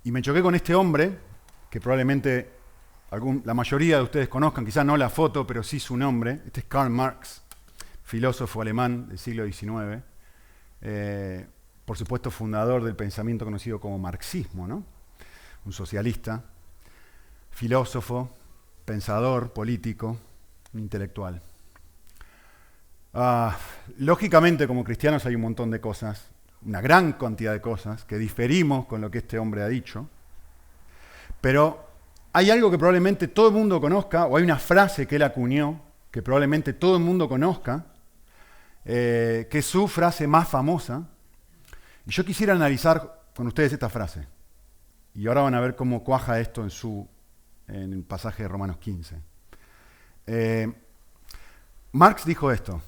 Y me choqué con este hombre, que probablemente la mayoría de ustedes conozcan, quizás no la foto, pero sí su nombre. Este es Karl Marx, filósofo alemán del siglo XIX. Por supuesto, fundador del pensamiento conocido como marxismo, ¿no? Un socialista, filósofo, pensador, político, un intelectual. Lógicamente, como cristianos hay un montón de cosas, una gran cantidad de cosas, que diferimos con lo que este hombre ha dicho, pero hay algo que probablemente todo el mundo conozca, o hay una frase que él acuñó, que probablemente todo el mundo conozca, que es su frase más famosa, y yo quisiera analizar con ustedes esta frase. Y ahora van a ver cómo cuaja esto en el pasaje de Romanos 15. Marx dijo esto.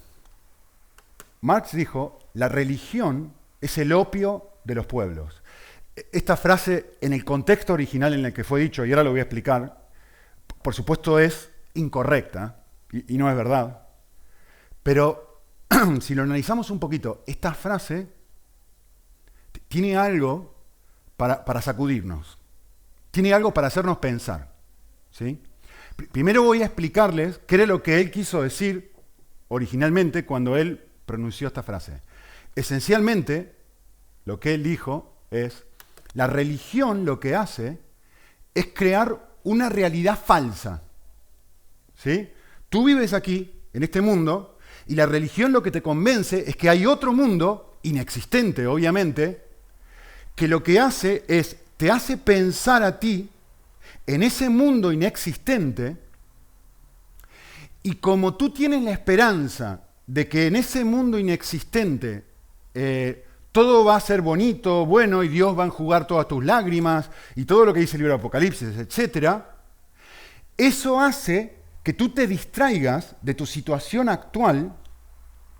Marx dijo, la religión es el opio de los pueblos. Esta frase, en el contexto original en el que fue dicho, y ahora lo voy a explicar, por supuesto es incorrecta, y no es verdad. Pero si lo analizamos un poquito, esta frase tiene algo para sacudirnos. Tiene algo para hacernos pensar. ¿Sí? Primero voy a explicarles qué era lo que él quiso decir originalmente cuando él pronunció esta frase. Esencialmente, lo que él dijo es, la religión lo que hace es crear una realidad falsa. ¿Sí? Tú vives aquí, en este mundo, y la religión lo que te convence es que hay otro mundo, inexistente obviamente, que lo que hace es, te hace pensar a ti en ese mundo inexistente, y como tú tienes la esperanza de que en ese mundo inexistente todo va a ser bonito, bueno, y Dios va a enjugar todas tus lágrimas, y todo lo que dice el libro de Apocalipsis, etc., eso hace que tú te distraigas de tu situación actual,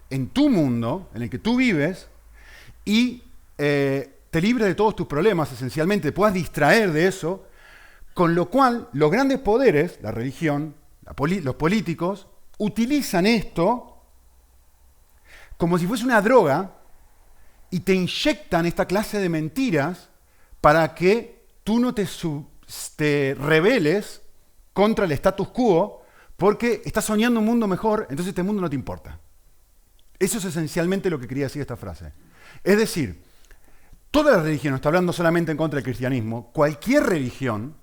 en tu mundo, en el que tú vives, y te libres de todos tus problemas, esencialmente, te puedas distraer de eso, con lo cual los grandes poderes, la religión, los políticos, utilizan esto como si fuese una droga y te inyectan esta clase de mentiras para que tú no te rebeles contra el status quo porque estás soñando un mundo mejor, entonces este mundo no te importa. Eso es esencialmente lo que quería decir esta frase. Es decir, toda la religión, no está hablando solamente en contra del cristianismo, cualquier religión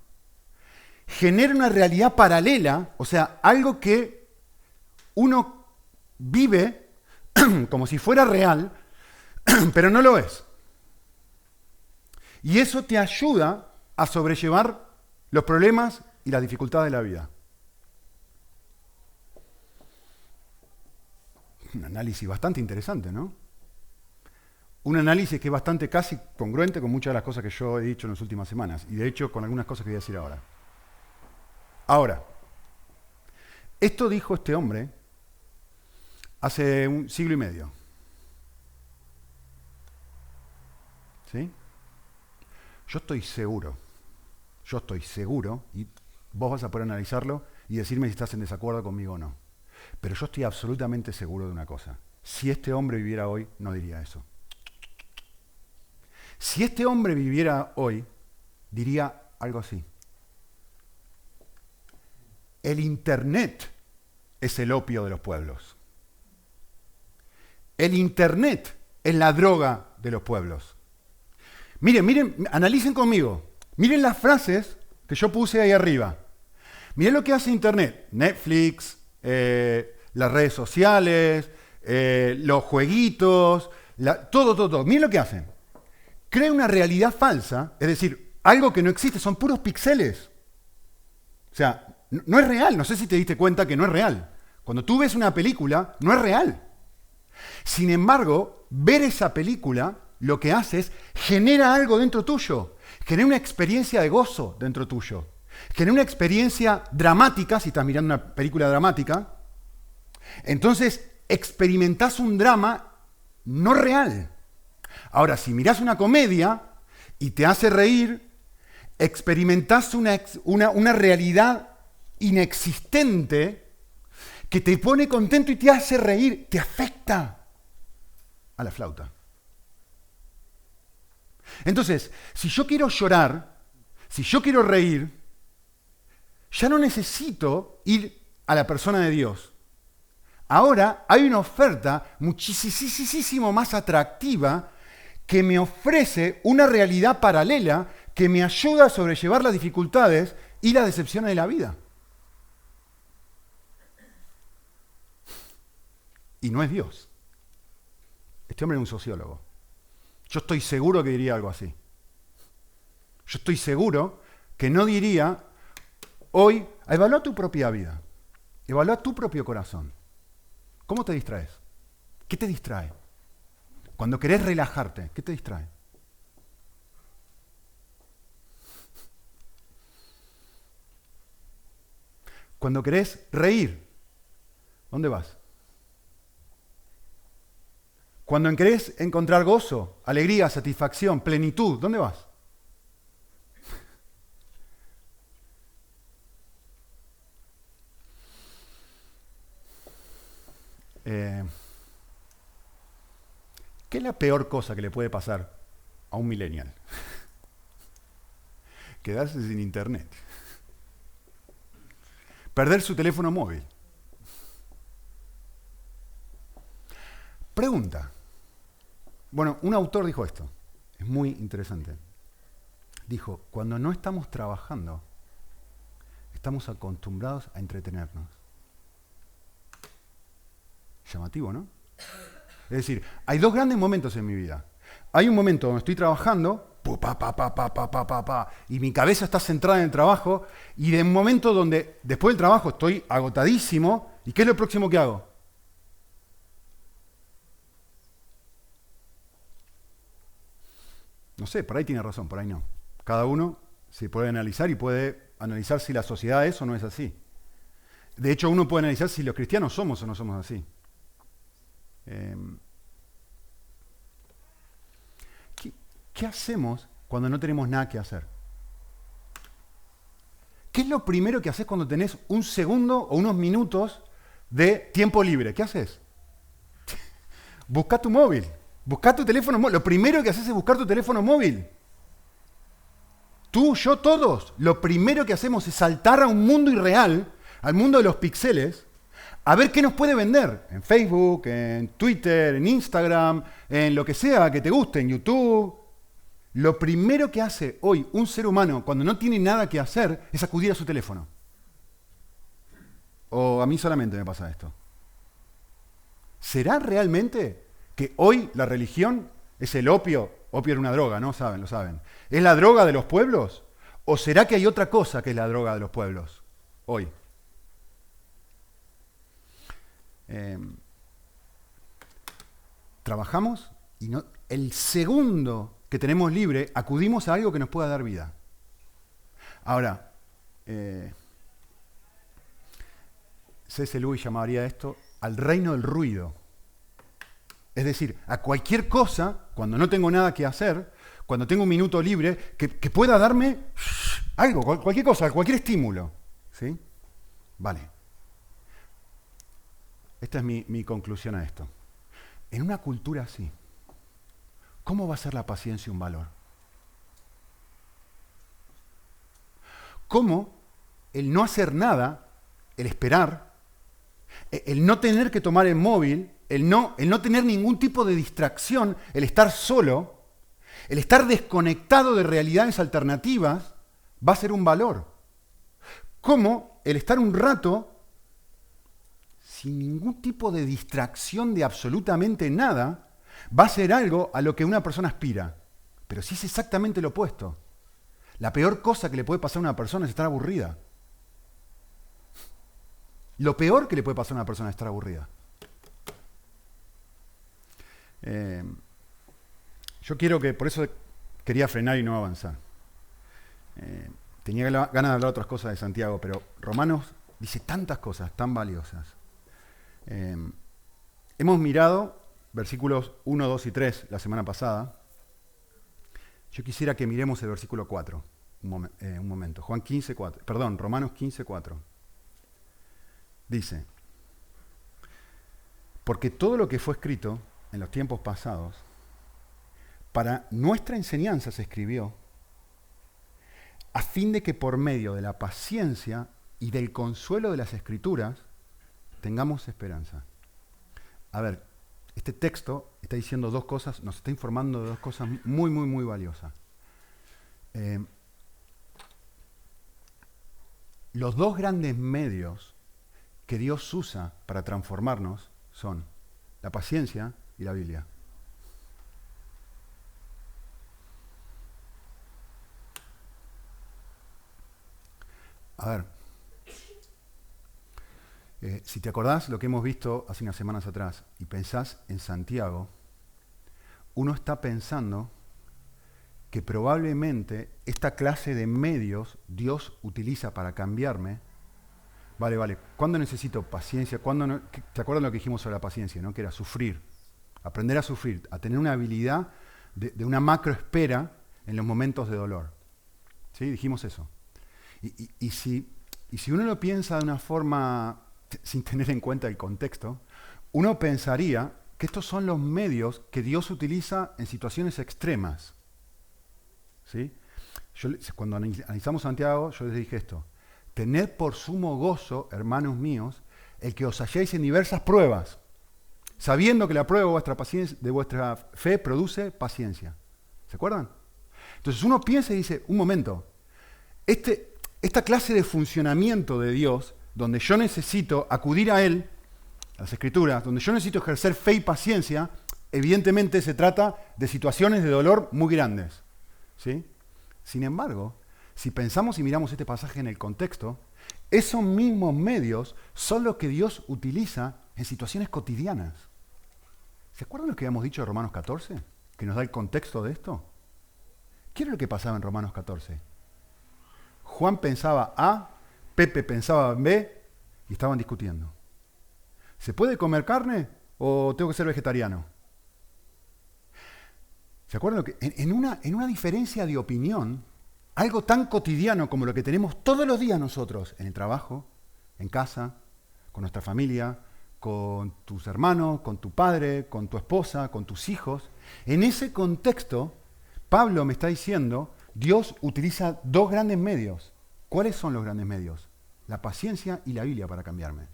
genera una realidad paralela, o sea, algo que uno vive como si fuera real, pero no lo es. Y eso te ayuda a sobrellevar los problemas y las dificultades de la vida. Un análisis bastante interesante, ¿no? Un análisis que es bastante casi congruente con muchas de las cosas que yo he dicho en las últimas semanas, y de hecho con algunas cosas que voy a decir ahora. Ahora, esto dijo este hombre hace un siglo y medio. ¿Sí? Yo estoy seguro, y vos vas a poder analizarlo y decirme si estás en desacuerdo conmigo o no. Pero yo estoy absolutamente seguro de una cosa. Si este hombre viviera hoy, no diría eso. Si este hombre viviera hoy, diría algo así. El Internet es el opio de los pueblos. El Internet es la droga de los pueblos. Miren, analicen conmigo. Miren las frases que yo puse ahí arriba. Miren lo que hace Internet. Netflix, las redes sociales, los jueguitos, todo. Miren lo que hacen. Crea una realidad falsa, es decir, algo que no existe, son puros píxeles. O sea, no es real. No sé si te diste cuenta que no es real. Cuando tú ves una película, no es real. Sin embargo, ver esa película lo que hace es genera algo dentro tuyo, genera una experiencia de gozo dentro tuyo, genera una experiencia dramática, si estás mirando una película dramática, entonces experimentás un drama no real. Ahora, si mirás una comedia y te hace reír, experimentás una realidad inexistente que te pone contento y te hace reír, te afecta a la flauta. Entonces, si yo quiero llorar, Si yo quiero reír, ya no necesito ir a la persona de Dios. Ahora hay una oferta muchísimo más atractiva que me ofrece una realidad paralela que me ayuda a sobrellevar las dificultades y las decepciones de la vida. Y no es Dios. Este hombre es un sociólogo. Yo estoy seguro que diría algo así. Yo estoy seguro que no diría, hoy, evalúa tu propia vida, evalúa tu propio corazón. ¿Cómo te distraes? ¿Qué te distrae? Cuando querés relajarte, ¿qué te distrae? Cuando querés reír, ¿dónde vas? Cuando querés encontrar gozo, alegría, satisfacción, plenitud, ¿dónde vas? ¿Qué es la peor cosa que le puede pasar a un millennial? Quedarse sin internet. Perder su teléfono móvil. Pregunta. Bueno, un autor dijo esto. Es muy interesante. Dijo, cuando no estamos trabajando, estamos acostumbrados a entretenernos. Llamativo, ¿no? Es decir, hay dos grandes momentos en mi vida. Hay un momento donde estoy trabajando, y mi cabeza está centrada en el trabajo, y de un momento donde después del trabajo estoy agotadísimo, ¿y qué es lo próximo que hago? No sé, por ahí tiene razón, por ahí no. Cada uno se puede analizar y puede analizar si la sociedad es o no es así. De hecho, uno puede analizar si los cristianos somos o no somos así. ¿Qué hacemos cuando no tenemos nada que hacer? ¿Qué es lo primero que haces cuando tenés un segundo o unos minutos de tiempo libre? ¿Qué haces? Busca tu móvil, busca tu teléfono móvil. Lo primero que haces es buscar tu teléfono móvil. Tú, yo, todos. Lo primero que hacemos es saltar a un mundo irreal, al mundo de los píxeles, a ver qué nos puede vender en Facebook, en Twitter, en Instagram, en lo que sea que te guste, en YouTube. Lo primero que hace hoy un ser humano cuando no tiene nada que hacer es acudir a su teléfono. O a mí solamente me pasa esto. ¿Será realmente que hoy la religión es el opio? Opio era una droga, ¿no? Lo saben. ¿Es la droga de los pueblos? ¿O será que hay otra cosa que es la droga de los pueblos hoy? Trabajamos y el segundo que tenemos libre acudimos a algo que nos pueda dar vida. Ahora, C.S. Lewis llamaría esto al reino del ruido. Es decir, a cualquier cosa, cuando no tengo nada que hacer, cuando tengo un minuto libre, que pueda darme algo, cualquier cosa, cualquier estímulo. ¿Sí? Vale. Esta es mi conclusión a esto. En una cultura así, ¿cómo va a ser la paciencia un valor? ¿Cómo el no hacer nada, el esperar, el no tener que tomar el móvil, el no tener ningún tipo de distracción, el estar solo, el estar desconectado de realidades alternativas, va a ser un valor? ¿Cómo el estar un rato sin ningún tipo de distracción de absolutamente nada, va a ser algo a lo que una persona aspira? Pero si es exactamente lo opuesto. La peor cosa que le puede pasar a una persona es estar aburrida. Lo peor que le puede pasar a una persona es estar aburrida. Yo quiero que, por eso quería frenar y no avanzar. Tenía ganas de hablar otras cosas de Santiago, pero Romanos dice tantas cosas tan valiosas. Hemos mirado versículos 1, 2 y 3 la semana pasada. Yo quisiera que miremos el versículo 4 un momento. Romanos 15, 4. Dice, porque todo lo que fue escrito en los tiempos pasados, para nuestra enseñanza se escribió, a fin de que por medio de la paciencia y del consuelo de las Escrituras tengamos esperanza. A ver, este texto está diciendo dos cosas, nos está informando de dos cosas muy, muy, muy valiosas. Los dos grandes medios que Dios usa para transformarnos son la paciencia y la Biblia. A ver, si te acordás lo que hemos visto hace unas semanas atrás y pensás en Santiago, uno está pensando que probablemente esta clase de medios Dios utiliza para cambiarme. Vale, ¿cuándo necesito paciencia? ¿Cuándo no? ¿Te acuerdas lo que dijimos sobre la paciencia, no? Que era sufrir, aprender a sufrir, a tener una habilidad de una macroespera en los momentos de dolor. ¿Sí? Dijimos eso. Y si uno lo piensa de una forma sin tener en cuenta el contexto, uno pensaría que estos son los medios que Dios utiliza en situaciones extremas. ¿Sí? Cuando analizamos Santiago, yo les dije esto: tened por sumo gozo, hermanos míos, el que os halléis en diversas pruebas, sabiendo que la prueba de vuestra fe produce paciencia. ¿Se acuerdan? Entonces uno piensa y dice, un momento, esta clase de funcionamiento de Dios, donde yo necesito acudir a Él, a las Escrituras, donde yo necesito ejercer fe y paciencia, evidentemente se trata de situaciones de dolor muy grandes. ¿Sí? Sin embargo, si pensamos y miramos este pasaje en el contexto, esos mismos medios son los que Dios utiliza en situaciones cotidianas. ¿Se acuerdan lo que habíamos dicho de Romanos 14? Que nos da el contexto de esto. ¿Qué era lo que pasaba en Romanos 14? Juan pensaba A, Pepe pensaba B y estaban discutiendo. ¿Se puede comer carne o tengo que ser vegetariano? ¿Se acuerdan lo que? En una diferencia de opinión, algo tan cotidiano como lo que tenemos todos los días nosotros, en el trabajo, en casa, con nuestra familia, con tus hermanos, con tu padre, con tu esposa, con tus hijos, en ese contexto, Pablo me está diciendo, Dios utiliza dos grandes medios. ¿Cuáles son los grandes medios? La paciencia y la Biblia para cambiarme.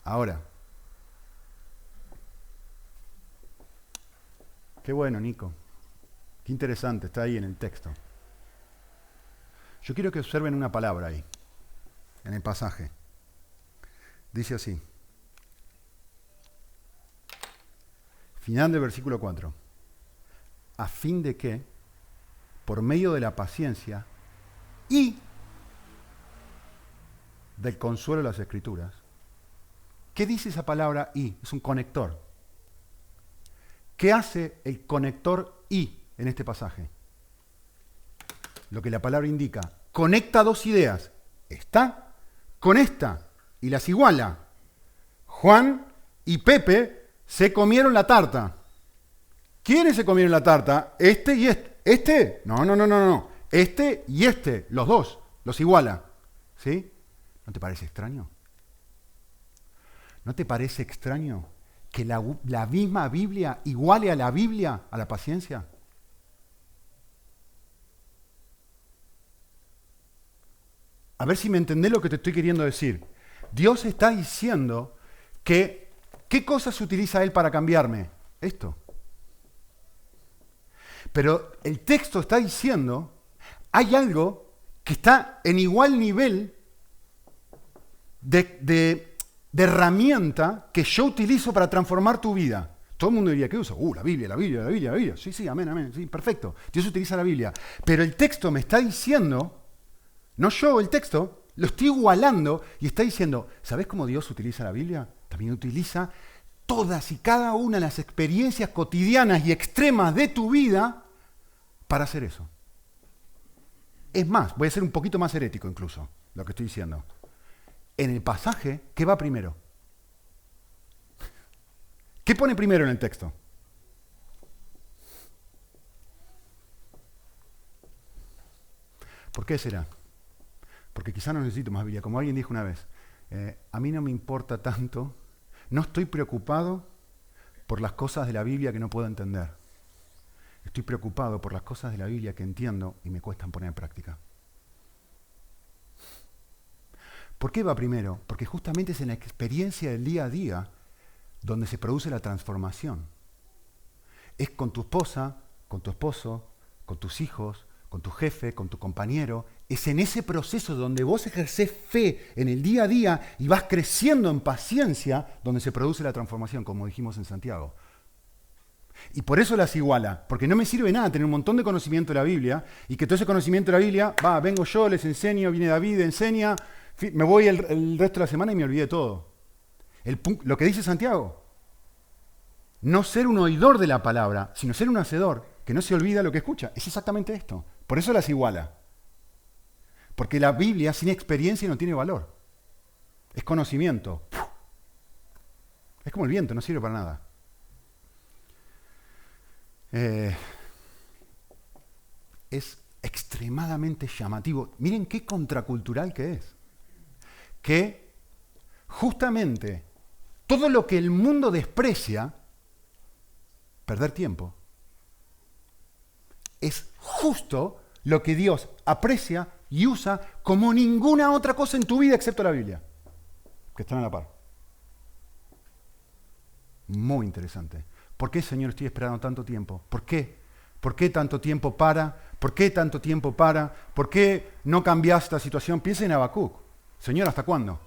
Ahora, qué bueno, Nico. Qué interesante, está ahí en el texto. Yo quiero que observen una palabra ahí, en el pasaje. Dice así. Final del versículo 4. A fin de que, por medio de la paciencia y del consuelo de las Escrituras. ¿Qué dice esa palabra y? Es un conector. ¿Qué hace el conector y en este pasaje? Lo que la palabra indica. Conecta dos ideas. Esta con esta y las iguala. Juan y Pepe se comieron la tarta. ¿Quiénes se comieron la tarta? Este y este. ¿Este? No. Este y este, los dos, los iguala. ¿Sí? ¿No te parece extraño? ¿No te parece extraño que la misma Biblia iguale a la Biblia a la paciencia? A ver si me entendés lo que te estoy queriendo decir. Dios está diciendo que, ¿qué cosas utiliza Él para cambiarme? Esto. Pero el texto está diciendo, hay algo que está en igual nivel de herramienta que yo utilizo para transformar tu vida. Todo el mundo diría, ¿qué uso? La Biblia. Sí, amén, sí, perfecto. Dios utiliza la Biblia. Pero el texto me está diciendo, no yo, el texto, lo estoy igualando y está diciendo, ¿sabés cómo Dios utiliza la Biblia? También utiliza todas y cada una de las experiencias cotidianas y extremas de tu vida para hacer eso. Es más, voy a ser un poquito más herético incluso, lo que estoy diciendo. En el pasaje, ¿qué va primero? ¿Qué pone primero en el texto? ¿Por qué será? Porque quizá no necesito más Biblia. Como alguien dijo una vez, a mí no me importa tanto, no estoy preocupado por las cosas de la Biblia que no puedo entender. Estoy preocupado por las cosas de la Biblia que entiendo y me cuestan poner en práctica. ¿Por qué va primero? Porque justamente es en la experiencia del día a día donde se produce la transformación. Es con tu esposa, con tu esposo, con tus hijos, con tu jefe, con tu compañero. Es en ese proceso donde vos ejercés fe en el día a día y vas creciendo en paciencia donde se produce la transformación, como dijimos en Santiago. Y por eso las iguala, porque no me sirve nada tener un montón de conocimiento de la Biblia y que todo ese conocimiento de la Biblia, vengo yo, les enseño, viene David, enseña, me voy el resto de la semana y me olvidé todo. Lo que dice Santiago, no ser un oidor de la palabra, sino ser un hacedor, que no se olvida lo que escucha. Es exactamente esto. Por eso las iguala. Porque la Biblia sin experiencia no tiene valor. Es conocimiento. Es como el viento, no sirve para nada. Es extremadamente llamativo. Miren qué contracultural que es. Que justamente todo lo que el mundo desprecia, perder tiempo, es justo lo que Dios aprecia y usa como ninguna otra cosa en tu vida excepto la Biblia, que están a la par. Muy interesante. ¿Por qué, Señor, estoy esperando tanto tiempo? ¿Por qué? ¿Por qué tanto tiempo para? ¿Por qué tanto tiempo para? ¿Por qué no cambiaste la situación? Piensa en Habacuc. Señor, ¿hasta cuándo?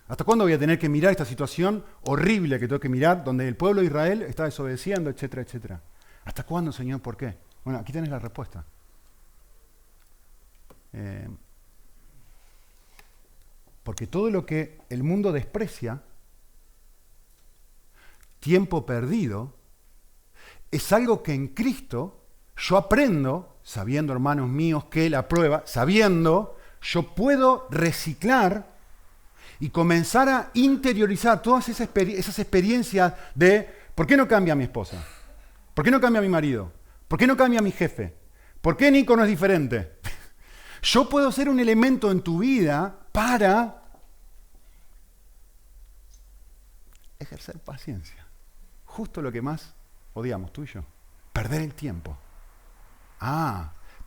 ¿Hasta cuándo voy a tener que mirar esta situación horrible que tengo que mirar, donde el pueblo de Israel está desobedeciendo, etcétera, etcétera? ¿Hasta cuándo, Señor? ¿Por qué? Bueno, aquí tenés la respuesta. Porque todo lo que el mundo desprecia, tiempo perdido, es algo que en Cristo yo aprendo, sabiendo, hermanos míos, que la prueba, sabiendo, yo puedo reciclar y comenzar a interiorizar todas esas experiencias de ¿por qué no cambia mi esposa? ¿Por qué no cambia mi marido? ¿Por qué no cambia mi jefe? ¿Por qué Nico no es diferente? Yo puedo ser un elemento en tu vida para ejercer paciencia. Justo lo que más odiamos, tú y yo. Perder el tiempo.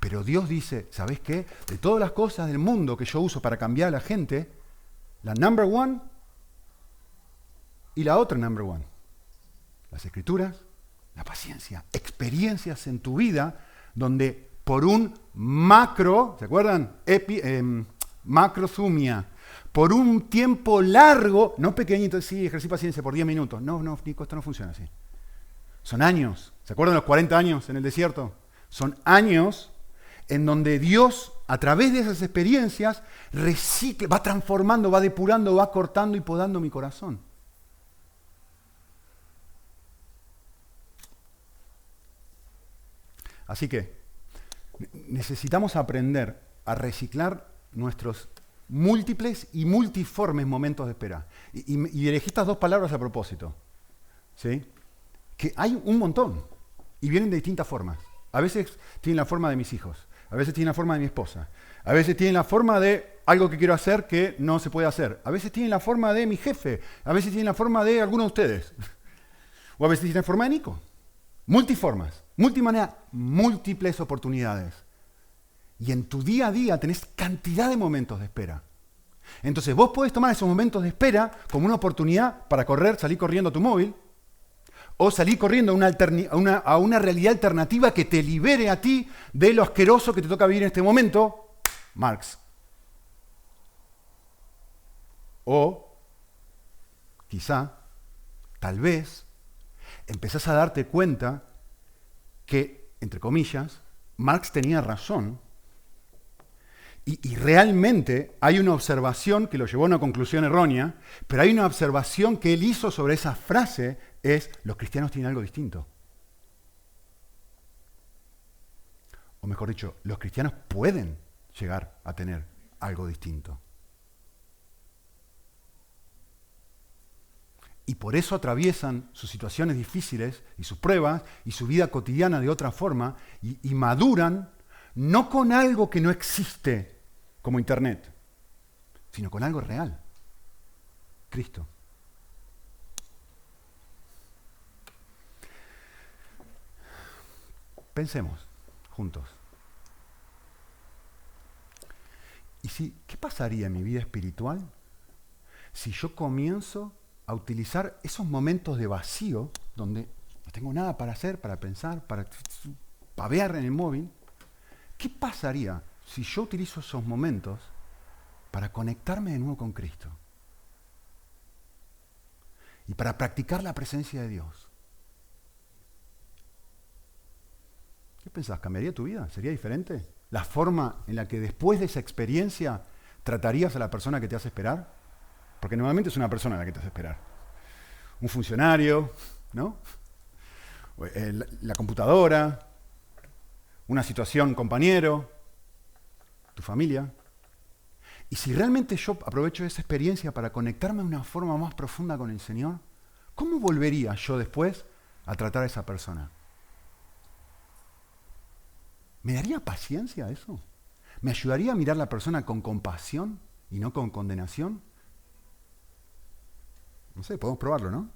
Pero Dios dice, ¿sabes qué? De todas las cosas del mundo que yo uso para cambiar a la gente, la number one y la otra number one. Las Escrituras, la paciencia. Experiencias en tu vida donde por un macro, ¿se acuerdan? Macrozumia. Por un tiempo largo, no pequeñito, sí, ejercí paciencia por 10 minutos. No, Nico, esto no funciona así. Son años. ¿Se acuerdan los 40 años en el desierto? Son años en donde Dios, a través de esas experiencias, recicla, va transformando, va depurando, va cortando y podando mi corazón. Así que necesitamos aprender a reciclar nuestros múltiples y multiformes momentos de espera. Y elegí estas dos palabras a propósito. ¿Sí? Que hay un montón y vienen de distintas formas. A veces tienen la forma de mis hijos, a veces tienen la forma de mi esposa, a veces tienen la forma de algo que quiero hacer que no se puede hacer, a veces tienen la forma de mi jefe, a veces tienen la forma de alguno de ustedes, o a veces tienen la forma de Nico. Multiformas, multimaneras, múltiples oportunidades. Y en tu día a día tenés cantidad de momentos de espera. Entonces vos podés tomar esos momentos de espera como una oportunidad para salir corriendo a tu móvil, o salir corriendo a una realidad alternativa que te libere a ti de lo asqueroso que te toca vivir en este momento, Marx. O quizá, tal vez, empezás a darte cuenta que, entre comillas, Marx tenía razón y realmente hay una observación que lo llevó a una conclusión errónea, pero hay una observación que él hizo sobre esa frase, es los cristianos tienen algo distinto. O mejor dicho, los cristianos pueden llegar a tener algo distinto. Y por eso atraviesan sus situaciones difíciles y sus pruebas y su vida cotidiana de otra forma y maduran no con algo que no existe como Internet, sino con algo real, Cristo. Pensemos juntos. ¿Qué pasaría en mi vida espiritual si yo comienzo a utilizar esos momentos de vacío donde no tengo nada para hacer, para pensar, para pavear en el móvil? ¿Qué pasaría si yo utilizo esos momentos para conectarme de nuevo con Cristo? Y para practicar la presencia de Dios. ¿Qué pensás? ¿Cambiaría tu vida? ¿Sería diferente? ¿La forma en la que después de esa experiencia tratarías a la persona que te hace esperar? Porque normalmente es una persona la que te hace esperar. Un funcionario, ¿no? La computadora, una situación, un compañero, tu familia. Y si realmente yo aprovecho esa experiencia para conectarme de una forma más profunda con el Señor, ¿cómo volvería yo después a tratar a esa persona? ¿Me daría paciencia eso? ¿Me ayudaría a mirar a la persona con compasión y no con condenación? No sé, podemos probarlo, ¿no?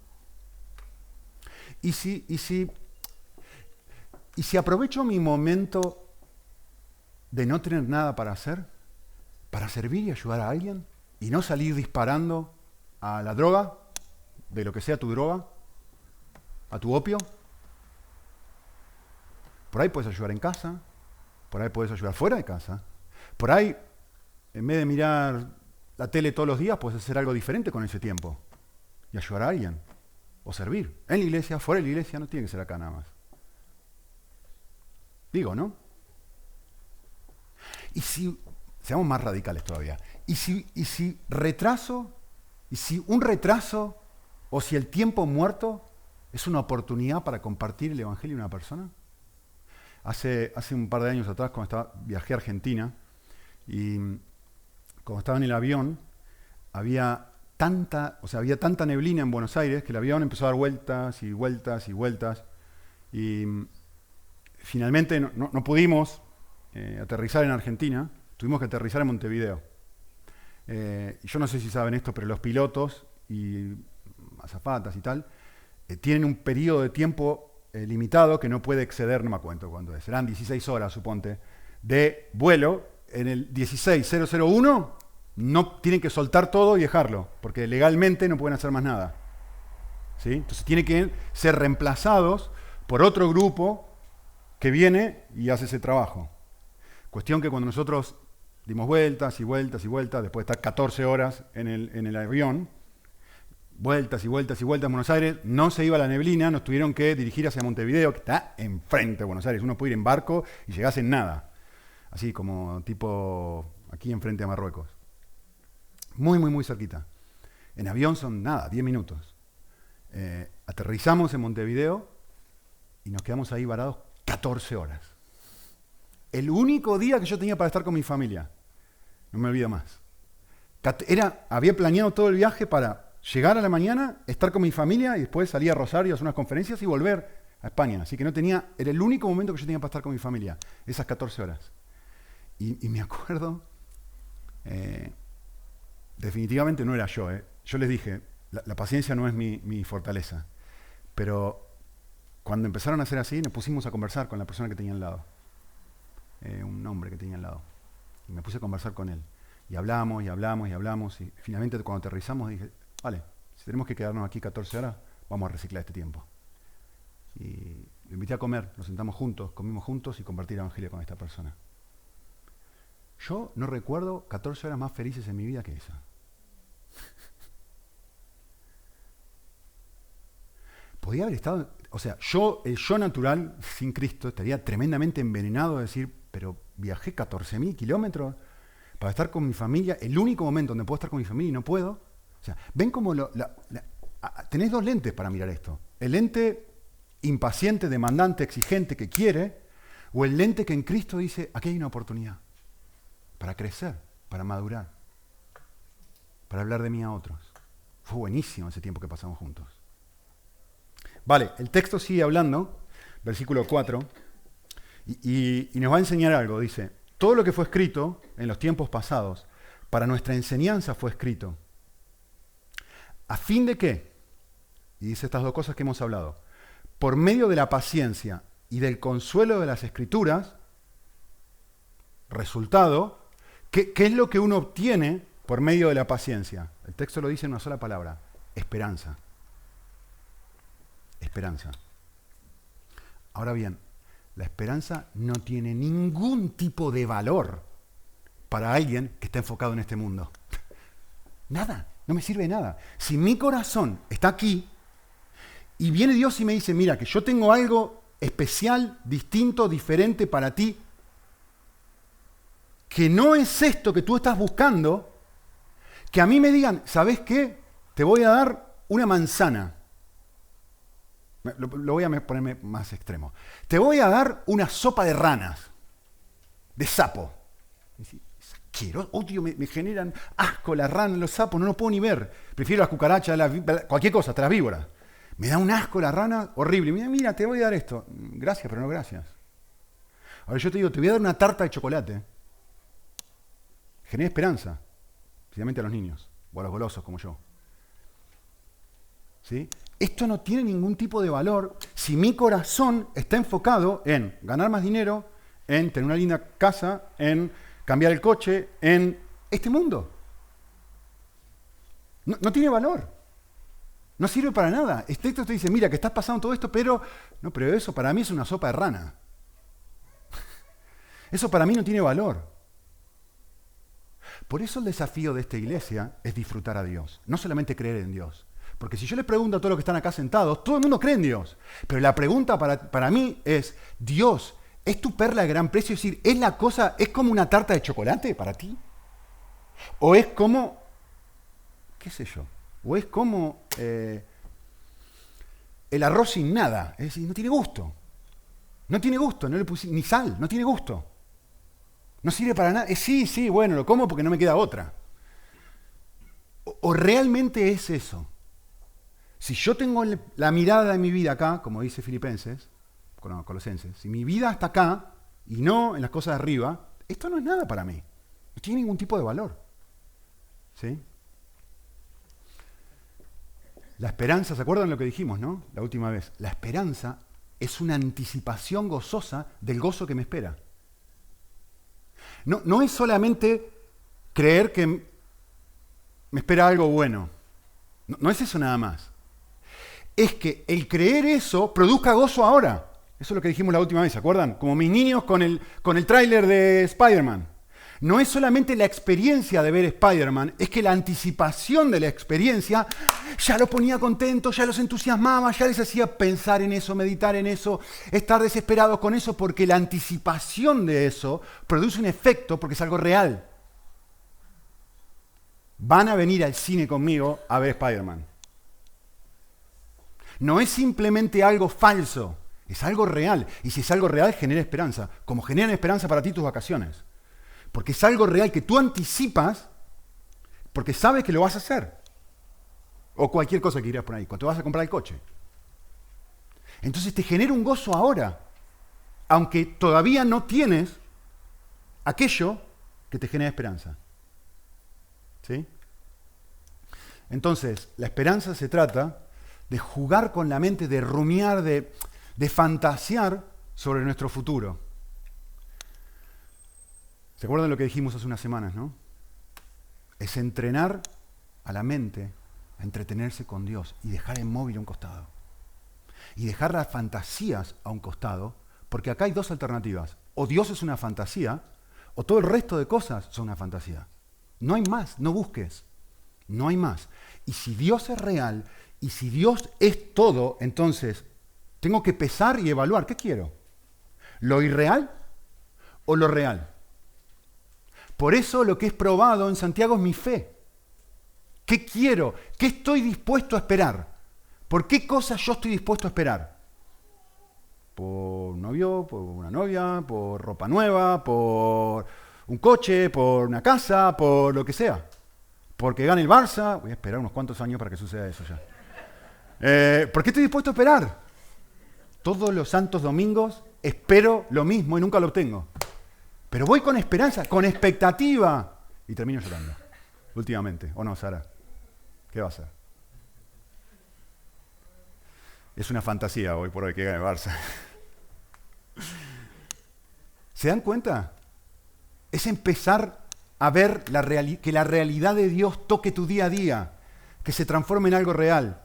Y si aprovecho mi momento de no tener nada para hacer, para servir y ayudar a alguien, y no salir disparando a la droga, de lo que sea tu droga, a tu opio. Por ahí puedes ayudar en casa, por ahí puedes ayudar fuera de casa. Por ahí, en vez de mirar la tele todos los días, puedes hacer algo diferente con ese tiempo y ayudar a alguien, o servir. En la iglesia, fuera de la iglesia, no tiene que ser acá nada más. Digo, ¿no? Y si, seamos más radicales todavía, y si un retraso, o si el tiempo muerto es una oportunidad para compartir el Evangelio a una persona. Hace un par de años atrás, cuando viajé a Argentina, y cuando estaba en el avión, había tanta neblina en Buenos Aires que el avión empezó a dar vueltas y vueltas y vueltas. Y finalmente no pudimos aterrizar en Argentina, tuvimos que aterrizar en Montevideo. Yo no sé si saben esto, pero los pilotos y azafatas y tal tienen un periodo de tiempo limitado que no puede exceder, no me acuerdo cuánto es, serán 16 horas, suponte, de vuelo. En el 16001 no tienen que soltar todo y dejarlo, porque legalmente no pueden hacer más nada. ¿Sí? Entonces tienen que ser reemplazados por otro grupo que viene y hace ese trabajo. Cuestión que cuando nosotros dimos vueltas y vueltas y vueltas, después de estar 14 horas en el avión, vueltas y vueltas y vueltas en Buenos Aires, no se iba la neblina, nos tuvieron que dirigir hacia Montevideo, que está enfrente de Buenos Aires. Uno puede ir en barco y llegás en nada. Así como tipo aquí enfrente a Marruecos. Muy, muy, muy cerquita. En avión son nada, 10 minutos. Aterrizamos en Montevideo y nos quedamos ahí varados 14 horas. El único día que yo tenía para estar con mi familia. No me olvido más. Había planeado todo el viaje para llegar a la mañana, estar con mi familia y después salir a Rosario a hacer unas conferencias y volver a España. Así que era el único momento que yo tenía para estar con mi familia, esas 14 horas. Y me acuerdo, definitivamente no era yo. Yo les dije, la paciencia no es mi fortaleza. Pero cuando empezaron a hacer así, nos pusimos a conversar con la persona que tenía al lado. Un hombre que tenía al lado. Y me puse a conversar con él. Y hablamos, y hablamos, y hablamos. Y finalmente cuando aterrizamos dije, vale, si tenemos que quedarnos aquí 14 horas, vamos a reciclar este tiempo. Y lo invité a comer, nos sentamos juntos, comimos juntos y compartí el Evangelio con esta persona. Yo no recuerdo 14 horas más felices en mi vida que esa. Podía haber estado, el yo natural sin Cristo estaría tremendamente envenenado de decir, pero viajé 14.000 kilómetros para estar con mi familia, el único momento donde puedo estar con mi familia y no puedo. O sea, ven como tenés dos lentes para mirar esto. El lente impaciente, demandante, exigente que quiere, o el lente que en Cristo dice, aquí hay una oportunidad para crecer, para madurar, para hablar de mí a otros. Fue buenísimo ese tiempo que pasamos juntos. Vale, el texto sigue hablando, versículo 4, y nos va a enseñar algo. Dice, todo lo que fue escrito en los tiempos pasados, para nuestra enseñanza fue escrito. ¿A fin de qué? Y dice estas dos cosas que hemos hablado. Por medio de la paciencia y del consuelo de las Escrituras, resultado, ¿qué es lo que uno obtiene por medio de la paciencia? El texto lo dice en una sola palabra: esperanza. Esperanza. Ahora bien, la esperanza no tiene ningún tipo de valor para alguien que está enfocado en este mundo. Nada, no me sirve de nada. Si mi corazón está aquí y viene Dios y me dice, mira, que yo tengo algo especial, distinto, diferente para ti, que no es esto que tú estás buscando, que a mí me digan, ¿sabes qué? Te voy a dar una manzana. Lo voy a ponerme más extremo. Te voy a dar una sopa de ranas, de sapo. Quiero, odio, me generan asco las ranas, los sapos, no lo puedo ni ver. Prefiero las cucarachas, cualquier cosa, hasta las víboras. Me da un asco la rana horrible. Mira, te voy a dar esto. Gracias, pero no gracias. Ahora yo te digo, te voy a dar una tarta de chocolate. Genera esperanza, especialmente a los niños, o a los golosos como yo. ¿Sí? Esto no tiene ningún tipo de valor si mi corazón está enfocado en ganar más dinero, en tener una linda casa, en cambiar el coche, en este mundo. No tiene valor. No sirve para nada. Este texto te dice, mira, que estás pasando todo esto, pero eso para mí es una sopa de rana. Eso para mí no tiene valor. Por eso el desafío de esta iglesia es disfrutar a Dios, no solamente creer en Dios. Porque si yo les pregunto a todos los que están acá sentados, todo el mundo cree en Dios. Pero la pregunta para mí es, Dios, ¿es tu perla de gran precio? Es decir, ¿es como una tarta de chocolate para ti? ¿O es como, qué sé yo, o es como el arroz sin nada? Es decir, no tiene gusto. No tiene gusto, no le puse ni sal, no tiene gusto. No sirve para nada. Sí, bueno, lo como porque no me queda otra. O realmente es eso. Si yo tengo la mirada de mi vida acá, como dice Colosenses, si mi vida está acá y no en las cosas de arriba, esto no es nada para mí. No tiene ningún tipo de valor. ¿Sí? La esperanza, ¿se acuerdan lo que dijimos, no? La última vez. La esperanza es una anticipación gozosa del gozo que me espera. No es solamente creer que me espera algo bueno. No es eso nada más. Es que el creer eso produzca gozo ahora. Eso es lo que dijimos la última vez, ¿se acuerdan? Como mis niños con el tráiler de Spider-Man. No es solamente la experiencia de ver Spider-Man, es que la anticipación de la experiencia ya los ponía contentos, ya los entusiasmaba, ya les hacía pensar en eso, meditar en eso, estar desesperados con eso, porque la anticipación de eso produce un efecto porque es algo real. Van a venir al cine conmigo a ver Spider-Man. No es simplemente algo falso, es algo real. Y si es algo real, genera esperanza, como generan esperanza para ti tus vacaciones. Porque es algo real que tú anticipas porque sabes que lo vas a hacer. O cualquier cosa que irás por ahí, cuando te vas a comprar el coche. Entonces te genera un gozo ahora, aunque todavía no tienes aquello que te genera esperanza. ¿Sí? Entonces, la esperanza se trata de jugar con la mente, de rumiar, de fantasear sobre nuestro futuro. ¿Se acuerdan lo que dijimos hace unas semanas, no? Es entrenar a la mente a entretenerse con Dios y dejar el móvil a un costado. Y dejar las fantasías a un costado, porque acá hay dos alternativas. O Dios es una fantasía, o todo el resto de cosas son una fantasía. No hay más, no busques. No hay más. Y si Dios es real, y si Dios es todo, entonces tengo que pesar y evaluar. ¿Qué quiero? ¿Lo irreal o lo real? Por eso lo que es probado en Santiago es mi fe. ¿Qué quiero? ¿Qué estoy dispuesto a esperar? ¿Por qué cosas yo estoy dispuesto a esperar? ¿Por un novio? ¿Por una novia? ¿Por ropa nueva? ¿Por un coche? ¿Por una casa? ¿Por lo que sea? ¿Porque gane el Barça? Voy a esperar unos cuantos años para que suceda eso ya. ¿Por qué estoy dispuesto a esperar? Todos los santos domingos espero lo mismo y nunca lo obtengo. Pero voy con esperanza, con expectativa. Y termino llorando. Últimamente. ¿O no, Sara? ¿Qué va a hacer? Es una fantasía hoy por hoy que gane el Barça. ¿Se dan cuenta? Es empezar a ver que la realidad de Dios toque tu día a día, que se transforme en algo real.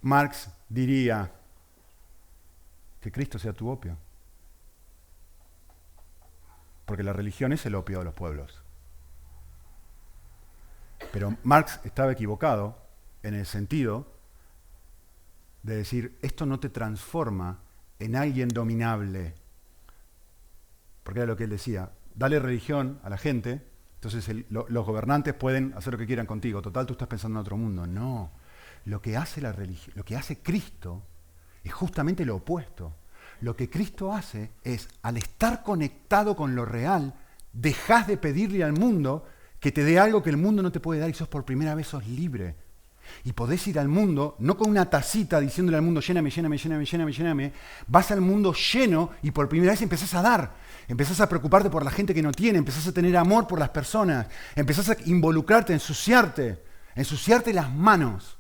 Marx diría que Cristo sea tu opio. Porque la religión es el opio de los pueblos. Pero Marx estaba equivocado en el sentido de decir, esto no te transforma en alguien dominable. Porque era lo que él decía, dale religión a la gente, entonces los gobernantes pueden hacer lo que quieran contigo. Total, tú estás pensando en otro mundo. No, lo que hace la religión, lo que hace Cristo es justamente lo opuesto. Lo que Cristo hace es, al estar conectado con lo real, dejás de pedirle al mundo que te dé algo que el mundo no te puede dar y por primera vez sos libre. Y podés ir al mundo, no con una tacita diciéndole al mundo, lléname, lléname, lléname, lléname, lléname. Vas al mundo lleno y por primera vez empezás a dar. Empezás a preocuparte por la gente que no tiene, empezás a tener amor por las personas, empezás a involucrarte, ensuciarte las manos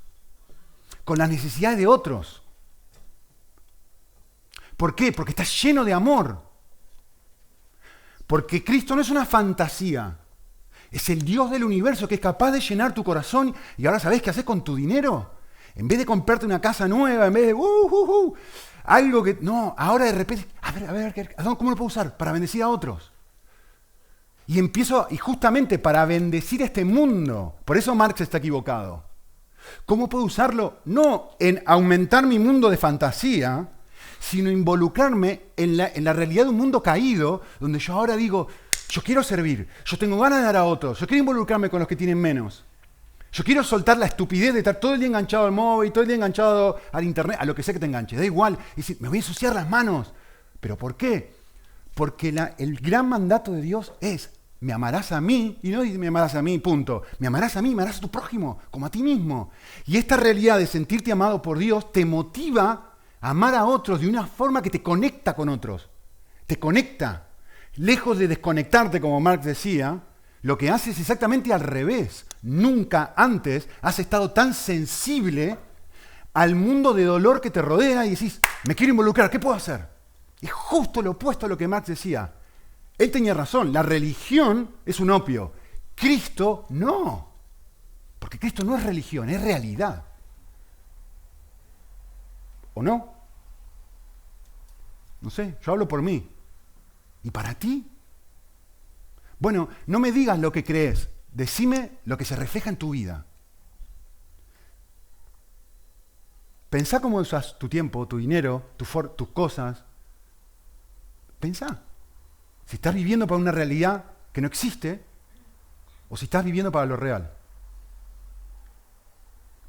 con las necesidades de otros. ¿Por qué? Porque estás lleno de amor. Porque Cristo no es una fantasía. Es el Dios del universo que es capaz de llenar tu corazón. Y ahora ¿sabés qué haces con tu dinero? En vez de comprarte una casa nueva, en vez de algo que... No, ahora de repente... A ver, ¿cómo lo puedo usar? Para bendecir a otros. Y justamente para bendecir a este mundo. Por eso Marx está equivocado. ¿Cómo puedo usarlo? No en aumentar mi mundo de fantasía, sino involucrarme en la realidad de un mundo caído, donde yo ahora digo, yo quiero servir, yo tengo ganas de dar a otros, yo quiero involucrarme con los que tienen menos. Yo quiero soltar la estupidez de estar todo el día enganchado al móvil, todo el día enganchado al internet, a lo que sea que te enganche, da igual. Y decir, me voy a ensuciar las manos. ¿Pero por qué? Porque el gran mandato de Dios es, me amarás a mí, y no me amarás a mí, punto. Me amarás a mí, me amarás a tu prójimo, como a ti mismo. Y esta realidad de sentirte amado por Dios te motiva a amar a otros de una forma que te conecta con otros. Te conecta. Lejos de desconectarte, como Marx decía, lo que haces es exactamente al revés. Nunca antes has estado tan sensible al mundo de dolor que te rodea y decís, me quiero involucrar, ¿qué puedo hacer? Es justo lo opuesto a lo que Marx decía. Él tenía razón, la religión es un opio. Cristo no. Porque Cristo no es religión, es realidad. ¿O no? No sé, yo hablo por mí. ¿Y para ti? Bueno, no me digas lo que crees, decime lo que se refleja en tu vida. Pensá cómo usas tu tiempo, tu dinero, tus cosas. Pensá. Si estás viviendo para una realidad que no existe, o si estás viviendo para lo real.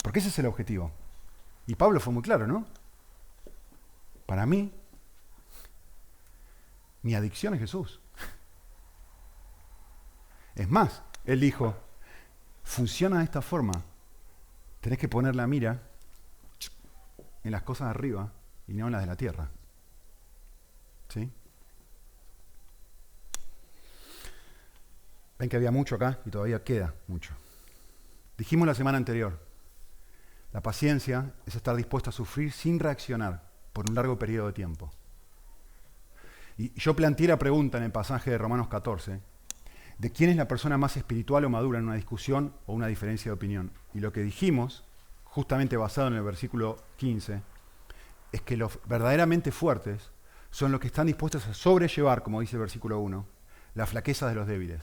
Porque ese es el objetivo. Y Pablo fue muy claro, ¿no? Para mí, mi adicción es Jesús. Es más, él dijo, funciona de esta forma. Tenés que poner la mira en las cosas de arriba y no en las de la tierra. ¿Sí? Ven que había mucho acá y todavía queda mucho. Dijimos la semana anterior, la paciencia es estar dispuesto a sufrir sin reaccionar por un largo periodo de tiempo. Y yo planteé la pregunta en el pasaje de Romanos 14, de quién es la persona más espiritual o madura en una discusión o una diferencia de opinión. Y lo que dijimos, justamente basado en el versículo 15, es que los verdaderamente fuertes son los que están dispuestos a sobrellevar, como dice el versículo 1, la flaqueza de los débiles.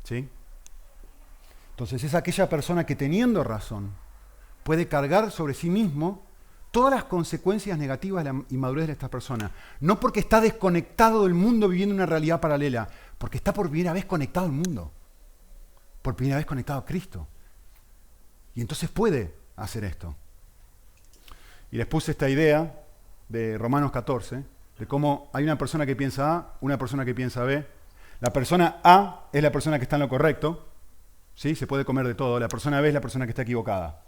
¿Sí? Entonces es aquella persona que teniendo razón puede cargar sobre sí mismo todas las consecuencias negativas de la inmadurez de esta persona. No porque está desconectado del mundo viviendo una realidad paralela, porque está por primera vez conectado al mundo. Por primera vez conectado a Cristo. Y entonces puede hacer esto. Y les puse esta idea de Romanos 14, de cómo hay una persona que piensa A, una persona que piensa B. La persona A es la persona que está en lo correcto, ¿sí? Se puede comer de todo. La persona B es la persona que está equivocada.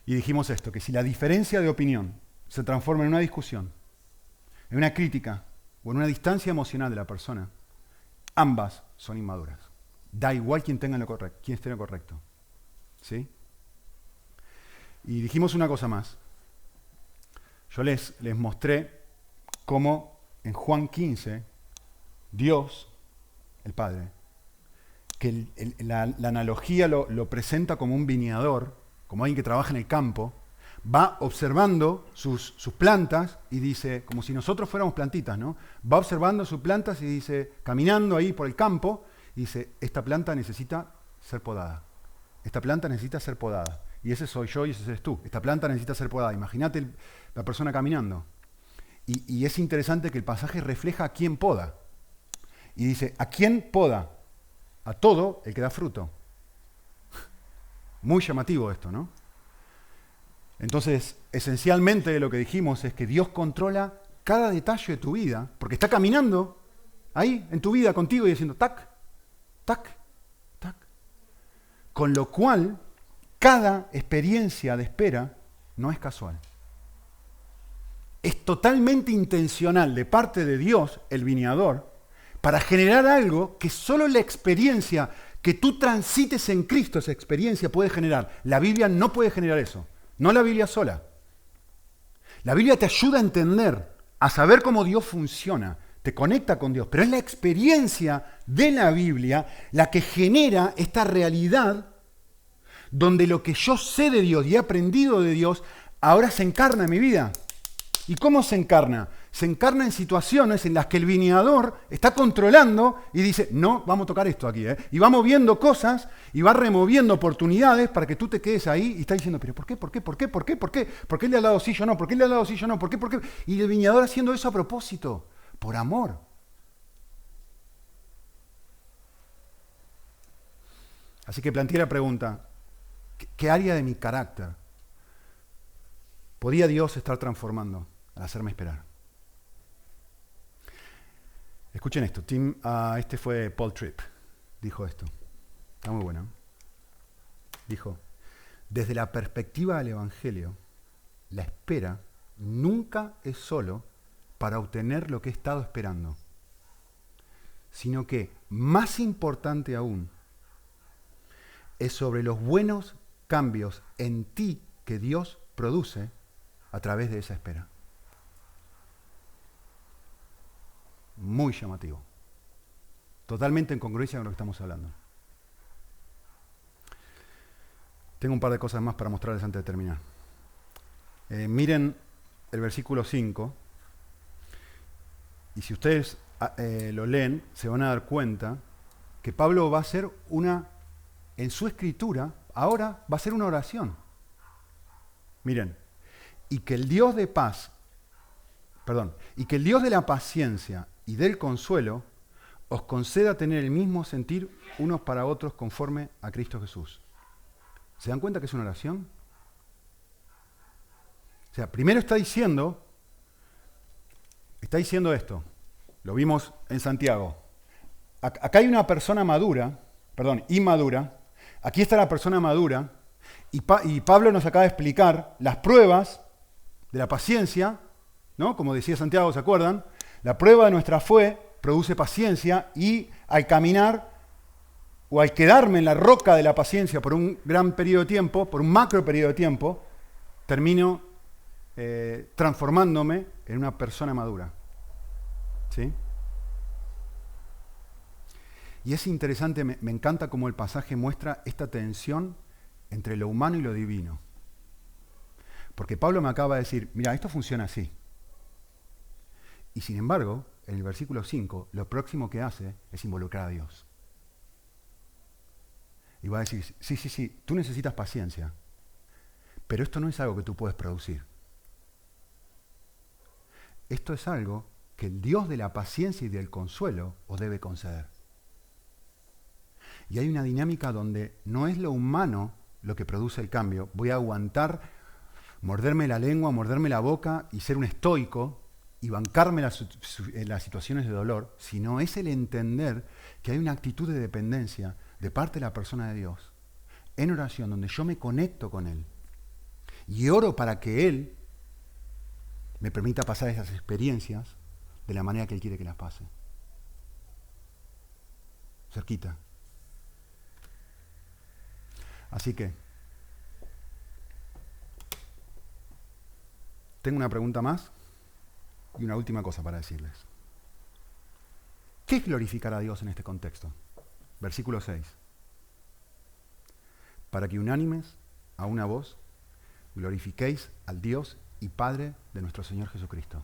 Y dijimos esto, que si la diferencia de opinión se transforma en una discusión, en una crítica o en una distancia emocional de la persona, ambas son inmaduras. Da igual quién esté en lo correcto. ¿Sí? Y dijimos una cosa más. Yo les mostré cómo en Juan 15, Dios, el Padre, que la analogía lo presenta como un viñador, como alguien que trabaja en el campo, va observando sus plantas y dice, como si nosotros fuéramos plantitas, ¿no? Va observando sus plantas y dice, caminando ahí por el campo, y dice, esta planta necesita ser podada. Esta planta necesita ser podada. Y ese soy yo y ese eres tú. Esta planta necesita ser podada. Imagínate la persona caminando. Y es interesante que el pasaje refleja a quién poda. Y dice, ¿a quién poda? A todo el que da fruto. Muy llamativo esto, ¿no? Entonces, esencialmente lo que dijimos es que Dios controla cada detalle de tu vida, porque está caminando ahí en tu vida contigo y diciendo tac, tac, tac. Con lo cual, cada experiencia de espera no es casual. Es totalmente intencional de parte de Dios, el viñador, para generar algo que solo la experiencia que tú transites en Cristo, esa experiencia puede generar. La Biblia no puede generar eso. No la Biblia sola. La Biblia te ayuda a entender, a saber cómo Dios funciona, te conecta con Dios, pero es la experiencia de la Biblia la que genera esta realidad donde lo que yo sé de Dios y he aprendido de Dios ahora se encarna en mi vida. ¿Y cómo se encarna? Se encarna en situaciones en las que el viñador está controlando y dice, no, vamos a tocar esto aquí, ¿eh? Y va moviendo cosas y va removiendo oportunidades para que tú te quedes ahí y estás diciendo, pero ¿por qué? ¿Por qué? ¿Por qué? ¿Por qué? ¿Por qué? ¿Por qué él le ha dado sí, yo no? ¿Por qué él le ha dado sí, yo no? ¿Por qué? ¿Por qué? Y el viñador haciendo eso a propósito, por amor. Así que planteé la pregunta, ¿qué área de mi carácter podía Dios estar transformando al hacerme esperar? Escuchen esto, este fue Paul Tripp, dijo esto, está muy bueno. Dijo, desde la perspectiva del Evangelio, la espera nunca es solo para obtener lo que he estado esperando, sino que, más importante aún, es sobre los buenos cambios en ti que Dios produce a través de esa espera. Muy llamativo. Totalmente en congruencia con lo que estamos hablando. Tengo un par de cosas más para mostrarles antes de terminar. Miren el versículo 5. Y si ustedes lo leen, se van a dar cuenta que Pablo va a hacer en su escritura, ahora va a hacer una oración. Miren, y que el Dios de la paciencia y del consuelo os conceda tener el mismo sentir unos para otros conforme a Cristo Jesús. ¿Se dan cuenta que es una oración? O sea, primero está diciendo esto. Lo vimos en Santiago. Acá hay una persona inmadura. Aquí está la persona madura. Y Pablo nos acaba de explicar las pruebas de la paciencia, ¿no? Como decía Santiago, ¿se acuerdan? La prueba de nuestra fe produce paciencia y al caminar o al quedarme en la roca de la paciencia por un gran periodo de tiempo, por un macro periodo de tiempo, termino transformándome en una persona madura. ¿Sí? Y es interesante, me encanta cómo el pasaje muestra esta tensión entre lo humano y lo divino. Porque Pablo me acaba de decir, mira, esto funciona así. Y sin embargo, en el versículo 5, lo próximo que hace es involucrar a Dios. Y va a decir, sí, tú necesitas paciencia, pero esto no es algo que tú puedes producir. Esto es algo que el Dios de la paciencia y del consuelo os debe conceder. Y hay una dinámica donde no es lo humano lo que produce el cambio. Voy a aguantar, morderme la lengua, morderme la boca y ser un estoico y bancarme las situaciones de dolor, sino es el entender que hay una actitud de dependencia de parte de la persona de Dios en oración donde yo me conecto con Él y oro para que Él me permita pasar esas experiencias de la manera que Él quiere que las pase. Cerquita. Así que Tengo una pregunta más y una última cosa para decirles. ¿Qué es glorificar a Dios en este contexto? Versículo 6. Para que unánimes a una voz glorifiquéis al Dios y Padre de nuestro Señor Jesucristo.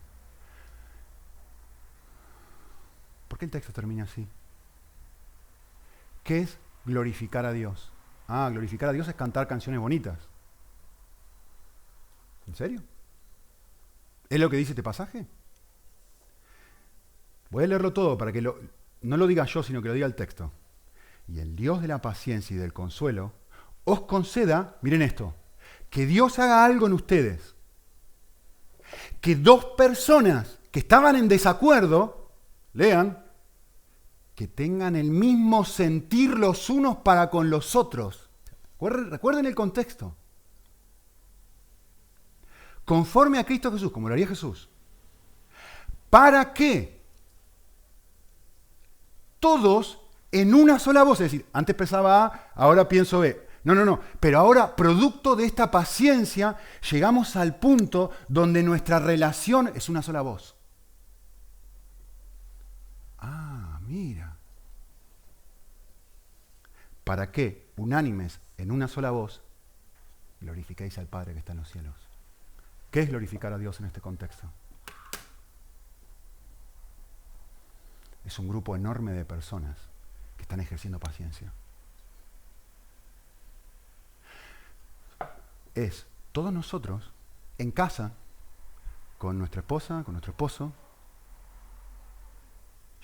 ¿Por qué el texto termina así? ¿Qué es glorificar a Dios? Glorificar a Dios es cantar canciones bonitas. ¿En serio? ¿Es lo que dice este pasaje? Voy a leerlo todo para que no lo diga yo, sino que lo diga el texto. Y el Dios de la paciencia y del consuelo os conceda, miren esto, que Dios haga algo en ustedes. Que dos personas que estaban en desacuerdo, lean, que tengan el mismo sentir los unos para con los otros. Recuerden el contexto. Conforme a Cristo Jesús, como lo haría Jesús. ¿Para qué? Todos en una sola voz, es decir, antes pensaba A, ahora pienso B. No. Pero ahora, producto de esta paciencia, llegamos al punto donde nuestra relación es una sola voz. Mira. ¿Para qué, unánimes en una sola voz, glorificáis al Padre que está en los cielos? ¿Qué es glorificar a Dios en este contexto? Es un grupo enorme de personas que están ejerciendo paciencia. Es todos nosotros en casa, con nuestra esposa, con nuestro esposo,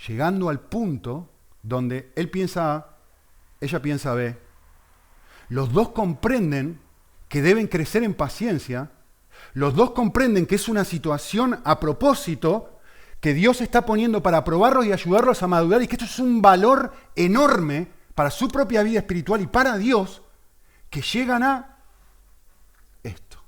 llegando al punto donde él piensa A, ella piensa B. Los dos comprenden que deben crecer en paciencia. Los dos comprenden que es una situación a propósito que Dios está poniendo para probarlos y ayudarlos a madurar y que esto es un valor enorme para su propia vida espiritual y para Dios, que llegan a esto.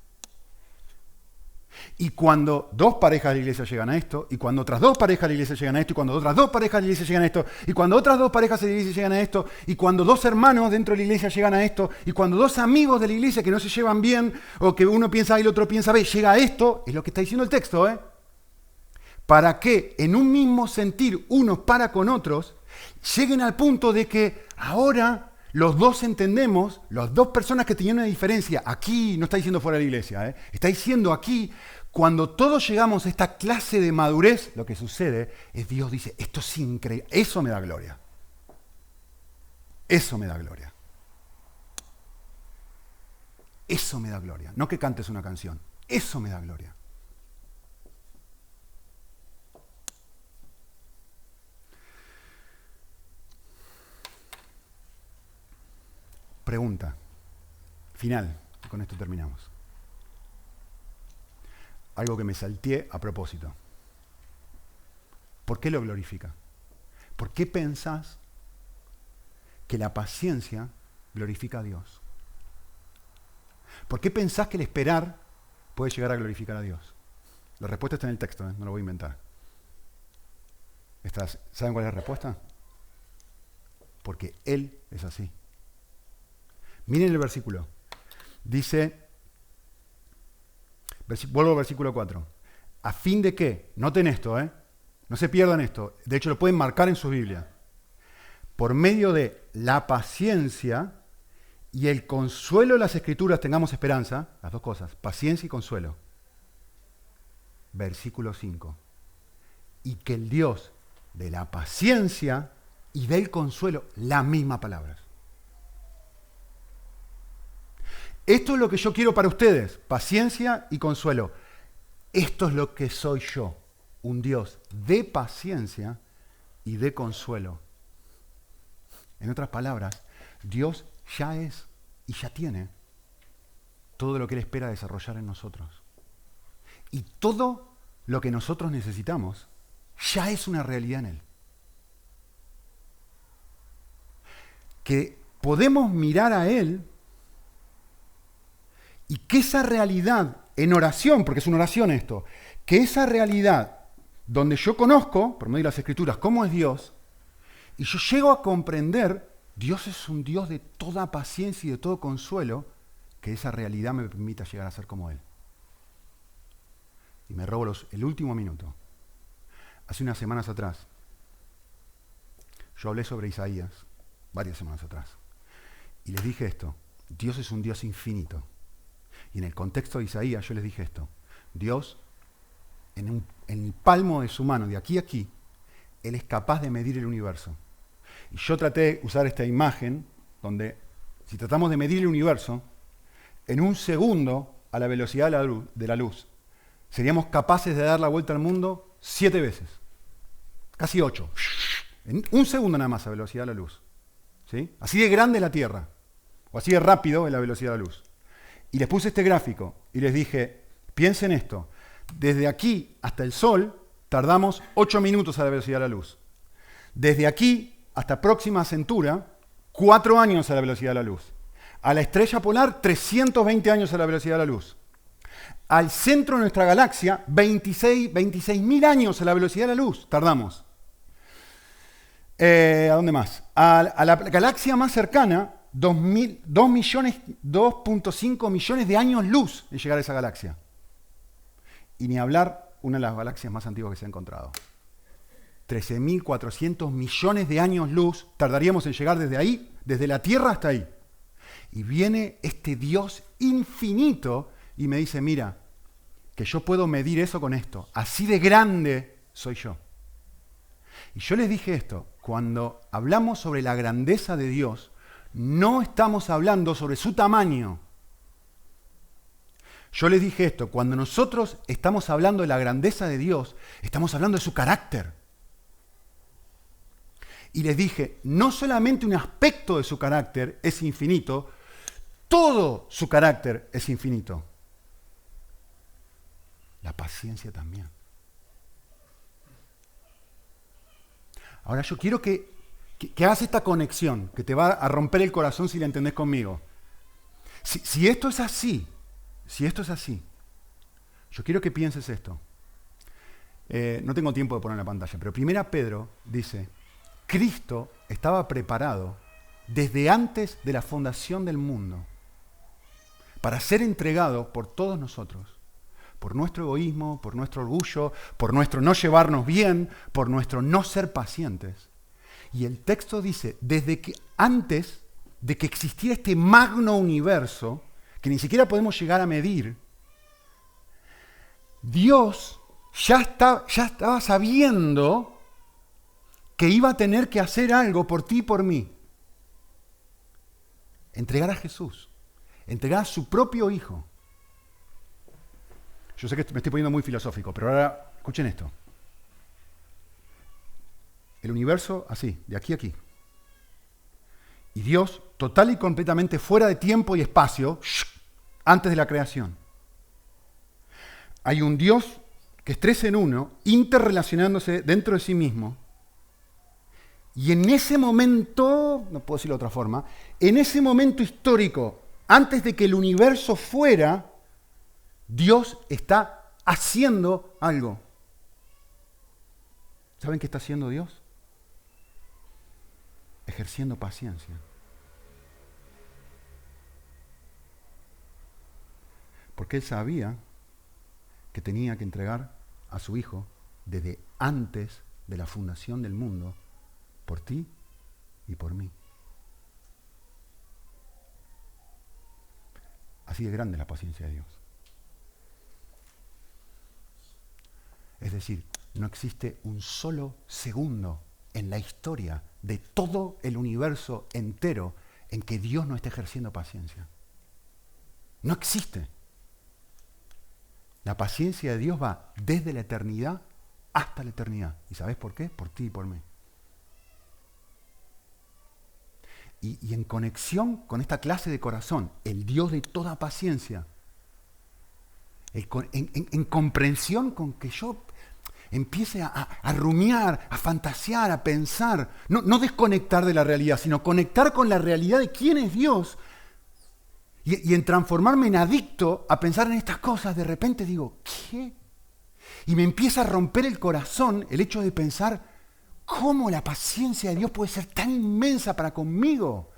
Y cuando dos parejas de la iglesia llegan a esto, y cuando otras dos parejas de la iglesia llegan a esto, y cuando otras dos parejas de la iglesia llegan a esto, y cuando otras dos parejas de la iglesia llegan a esto, y cuando dos hermanos dentro de la iglesia llegan a esto, y cuando dos amigos de la iglesia que no se llevan bien, o que uno piensa A y el otro piensa B, llega a esto, es lo que está diciendo el texto, para que en un mismo sentir unos para con otros, lleguen al punto de que ahora los dos entendemos, las dos personas que tenían una diferencia, aquí no está diciendo fuera de la iglesia, está diciendo aquí, cuando todos llegamos a esta clase de madurez, lo que sucede es Dios dice, esto es increíble, eso me da gloria. Eso me da gloria. Eso me da gloria. No que cantes una canción, eso me da gloria. Pregunta final, con esto terminamos. Algo que me salteé a propósito. ¿Por qué lo glorifica? ¿Por qué pensás que la paciencia glorifica a Dios? ¿Por qué pensás que el esperar puede llegar a glorificar a Dios? La respuesta está en el texto, no lo voy a inventar. ¿Saben cuál es la respuesta? Porque Él es así. Miren el versículo. Dice, vuelvo al versículo 4. ¿A fin de qué? Noten esto, no se pierdan esto. De hecho, lo pueden marcar en su Biblia. Por medio de la paciencia y el consuelo de las Escrituras tengamos esperanza. Las dos cosas, paciencia y consuelo. Versículo 5. Y que el Dios de la paciencia y del consuelo, las mismas palabras. Esto es lo que yo quiero para ustedes, paciencia y consuelo. Esto es lo que soy yo, un Dios de paciencia y de consuelo. En otras palabras, Dios ya es y ya tiene todo lo que Él espera desarrollar en nosotros. Y todo lo que nosotros necesitamos ya es una realidad en Él. Que podemos mirar a Él y que esa realidad en oración, porque es una oración esto, que esa realidad donde yo conozco, por medio de las Escrituras, cómo es Dios, y yo llego a comprender, Dios es un Dios de toda paciencia y de todo consuelo, que esa realidad me permita llegar a ser como Él. y me robo el último minuto. Hace unas semanas atrás, yo hablé sobre Isaías, varias semanas atrás, y les dije esto: Dios es un Dios infinito. Y en el contexto de Isaías yo les dije esto: Dios, en el palmo de su mano, de aquí a aquí, Él es capaz de medir el universo. Y yo traté de usar esta imagen donde, si tratamos de medir el universo, en un segundo, a la velocidad de la luz, seríamos capaces de dar la vuelta al mundo 7 veces. Casi 8. En un segundo nada más a velocidad de la luz. ¿Sí? Así de grande es la Tierra. O así de rápido es la velocidad de la luz. Y les puse este gráfico y les dije, piensen esto. Desde aquí hasta el Sol tardamos 8 minutos a la velocidad de la luz. Desde aquí hasta Próxima Centauri, 4 años a la velocidad de la luz. A la estrella polar, 320 años a la velocidad de la luz. Al centro de nuestra galaxia, 26.000 años a la velocidad de la luz tardamos. ¿A dónde más? A la galaxia más cercana, 2.5 millones de años luz en llegar a esa galaxia. Y ni hablar, una de las galaxias más antiguas que se ha encontrado. 13.400 millones de años luz tardaríamos en llegar desde ahí, desde la Tierra hasta ahí. Y viene este Dios infinito y me dice, mira, que yo puedo medir eso con esto. Así de grande soy yo. Y yo les dije esto, cuando hablamos sobre la grandeza de Dios, no estamos hablando sobre su tamaño. Yo les dije esto, cuando nosotros estamos hablando de la grandeza de Dios, estamos hablando de su carácter. Y les dije, no solamente un aspecto de su carácter es infinito, todo su carácter es infinito. La paciencia también. Ahora yo quiero que hagas esta conexión, que te va a romper el corazón si la entendés conmigo. Si esto es así, yo quiero que pienses esto. No tengo tiempo de poner en la pantalla, pero 1 Pedro dice, Cristo estaba preparado desde antes de la fundación del mundo para ser entregado por todos nosotros, por nuestro egoísmo, por nuestro orgullo, por nuestro no llevarnos bien, por nuestro no ser pacientes. Y el texto dice, desde que antes de que existiera este magno universo, que ni siquiera podemos llegar a medir, Dios ya estaba sabiendo que iba a tener que hacer algo por ti y por mí. Entregar a Jesús, entregar a su propio Hijo. Yo sé que me estoy poniendo muy filosófico, pero ahora escuchen esto. El universo así, de aquí a aquí. Y Dios total y completamente fuera de tiempo y espacio, antes de la creación. Hay un Dios que es 3 en 1, interrelacionándose dentro de sí mismo. Y en ese momento, no puedo decirlo de otra forma, en ese momento histórico, antes de que el universo fuera, Dios está haciendo algo. ¿Saben qué está haciendo Dios? Ejerciendo paciencia. Porque Él sabía que tenía que entregar a su Hijo desde antes de la fundación del mundo, por ti y por mí. Así de grande es la paciencia de Dios. Es decir, no existe un solo segundo en la historia de todo el universo entero en que Dios no esté ejerciendo paciencia. No existe. La paciencia de Dios va desde la eternidad hasta la eternidad. ¿Y sabes por qué? Por ti y por mí. Y en conexión con esta clase de corazón, el Dios de toda paciencia, en comprensión con que yo empiece a rumiar, a fantasear, a pensar, no desconectar de la realidad, sino conectar con la realidad de quién es Dios, y en transformarme en adicto a pensar en estas cosas, de repente digo, ¿qué? Y me empieza a romper el corazón el hecho de pensar cómo la paciencia de Dios puede ser tan inmensa para conmigo,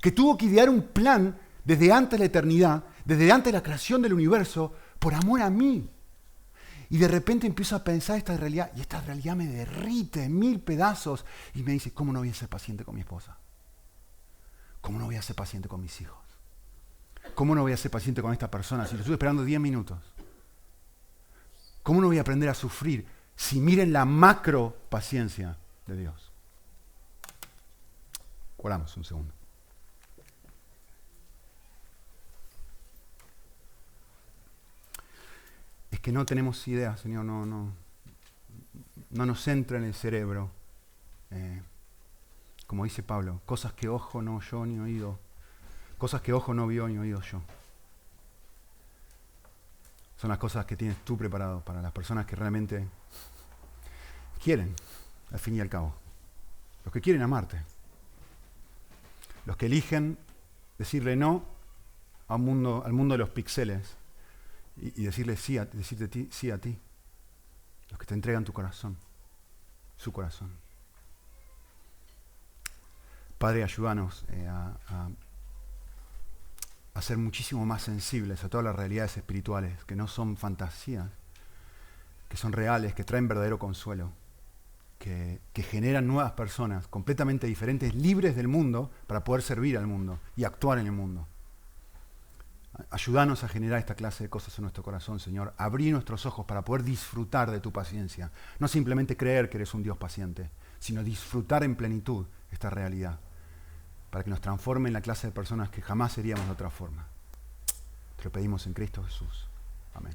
que tuvo que idear un plan desde antes de la eternidad, desde antes de la creación del universo, por amor a mí. Y de repente empiezo a pensar esta realidad, y esta realidad me derrite en 1000 pedazos, y me dice, ¿cómo no voy a ser paciente con mi esposa? ¿Cómo no voy a ser paciente con mis hijos? ¿Cómo no voy a ser paciente con esta persona si lo estuve esperando 10 minutos? ¿Cómo no voy a aprender a sufrir si miren la macro paciencia de Dios? Oramos un segundo. Es que no tenemos idea, Señor, no nos entra en el cerebro, como dice Pablo, cosas que ojo no oyó ni oído, cosas que ojo no vio ni oído yo. Son las cosas que tienes tú preparado para las personas que realmente quieren, al fin y al cabo. Los que quieren amarte. Los que eligen decirle no al mundo de los píxeles y decirle decirte sí a ti. Los que te entregan tu corazón, su corazón. Padre, ayúdanos a ser muchísimo más sensibles a todas las realidades espirituales, que no son fantasías, que son reales, que traen verdadero consuelo, que generan nuevas personas completamente diferentes, libres del mundo, para poder servir al mundo y actuar en el mundo. Ayúdanos a generar esta clase de cosas en nuestro corazón, Señor. Abrí nuestros ojos para poder disfrutar de tu paciencia. No simplemente creer que eres un Dios paciente, sino disfrutar en plenitud esta realidad, para que nos transforme en la clase de personas que jamás seríamos de otra forma. Te lo pedimos en Cristo Jesús. Amén.